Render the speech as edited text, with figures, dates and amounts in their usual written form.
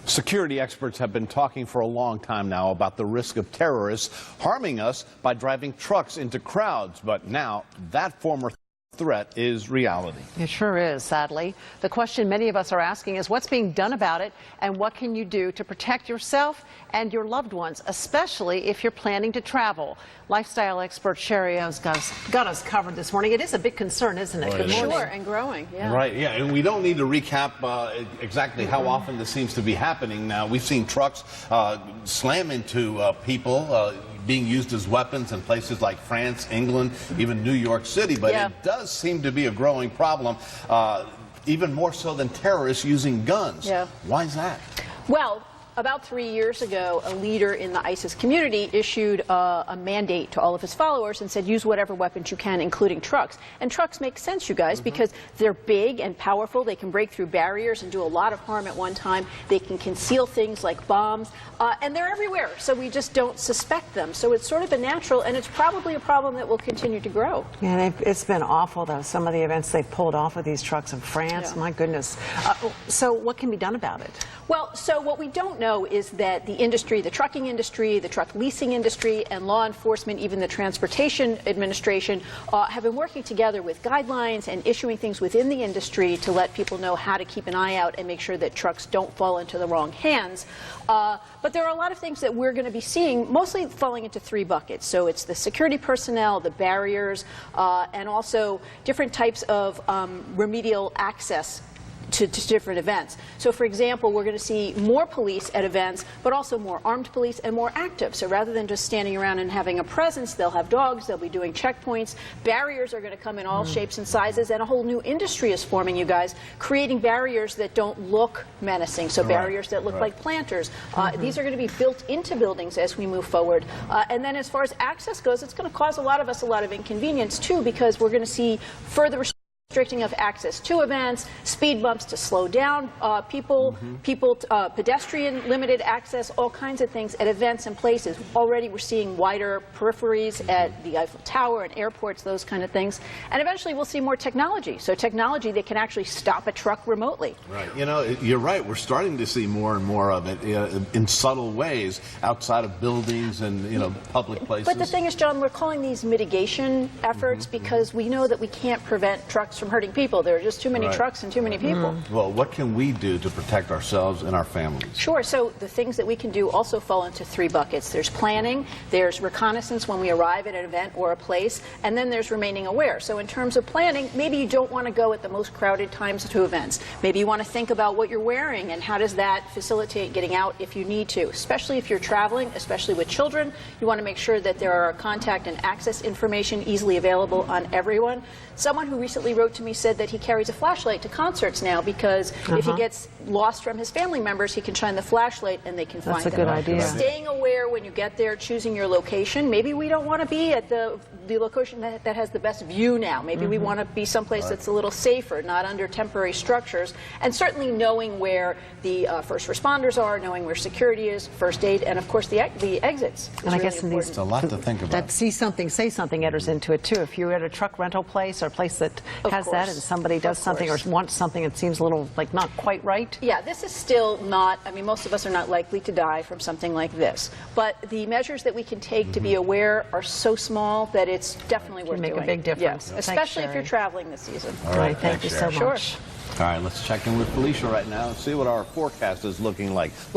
Security experts have been talking for a long time now about the risk of terrorists harming us by driving trucks into crowds. But now that former threat is reality. It sure is, sadly. The question many of us are asking is what's being done about it and what can you do to protect yourself and your loved ones, especially if you're planning to travel. Lifestyle expert Shari has got us covered this morning. It is a big concern, isn't it? Good morning. Sure, and growing. Yeah. Right, yeah, and we don't need to recap exactly how often this seems to be happening now. We've seen trucks slam into people, being used as weapons in places like France, England, even New York City, but it does seem to be a growing problem, even more so than terrorists using guns. Yeah. Why is that? Well, about 3 years ago, a leader in the ISIS community issued a mandate to all of his followers and said, use whatever weapons you can, including trucks. And trucks make sense, you guys, because they're big and powerful. They can break through barriers and do a lot of harm at one time. They can conceal things like bombs, and they're everywhere, so we just don't suspect them. So it's sort of a natural, and it's probably a problem that will continue to grow. And it's been awful, though, some of the events they've pulled off of these trucks in France. My goodness. So what can be done about it? Well, so what we don't know is that the industry, the trucking industry, the truck leasing industry, and law enforcement, even the Transportation Administration, have been working together with guidelines and issuing things within the industry to let people know how to keep an eye out and make sure that trucks don't fall into the wrong hands. But there are a lot of things that we're going to be seeing, mostly falling into three buckets. So it's the security personnel, the barriers, and also different types of remedial access to different events. So, for example, we're going to see more police at events, but also more armed police and more active. So rather than just standing around and having a presence, they'll have dogs, they'll be doing checkpoints. Barriers are going to come in all shapes and sizes, and a whole new industry is forming, you guys, creating barriers that don't look menacing. So barriers that look like planters. These are going to be built into buildings as we move forward. And then as far as access goes, it's going to cause a lot of us a lot of inconvenience, too, because we're going to see further restricting of access to events, speed bumps to slow down pedestrian limited access, all kinds of things at events and places. Already we're seeing wider peripheries at the Eiffel Tower and airports, those kind of things. And eventually we'll see more technology. So technology that can actually stop a truck remotely. Right. You know, you're right. We're starting to see more and more of it in subtle ways outside of buildings and, you know, public places. But the thing is, John, we're calling these mitigation efforts because we know that we can't prevent trucks from hurting people. There are just too many trucks and too many people. Well, what can we do to protect ourselves and our families? Sure. So the things that we can do also fall into three buckets. There's planning, there's reconnaissance when we arrive at an event or a place, and then there's remaining aware. So in terms of planning, maybe you don't want to go at the most crowded times to events. Maybe you want to think about what you're wearing and how does that facilitate getting out if you need to. Especially if you're traveling, especially with children, you want to make sure that there are contact and access information easily available on everyone. Someone who recently wrote to me said that he carries a flashlight to concerts now because if he gets lost from his family members, he can shine the flashlight and they can find him. That's a good idea. Staying aware when you get there, choosing your location. Maybe we don't want to be at the location that has the best view now. Maybe we want to be someplace that's a little safer, not under temporary structures. And certainly knowing where the first responders are, knowing where security is, first aid, and of course the exits. And I guess in these, it's a lot to think about. That see something, say something enters into it too. If you're at a truck rental place or a place that has that and somebody does something or wants something that seems a little like not quite right. Yeah, this is still not, I mean, most of us are not likely to die from something like this. But the measures that we can take to be aware are so small that it's definitely worth doing. Make a big difference. Yes, especially if you're traveling this season. All right, thank you so much. Sure. All right, let's check in with Felicia right now and see what our forecast is looking like.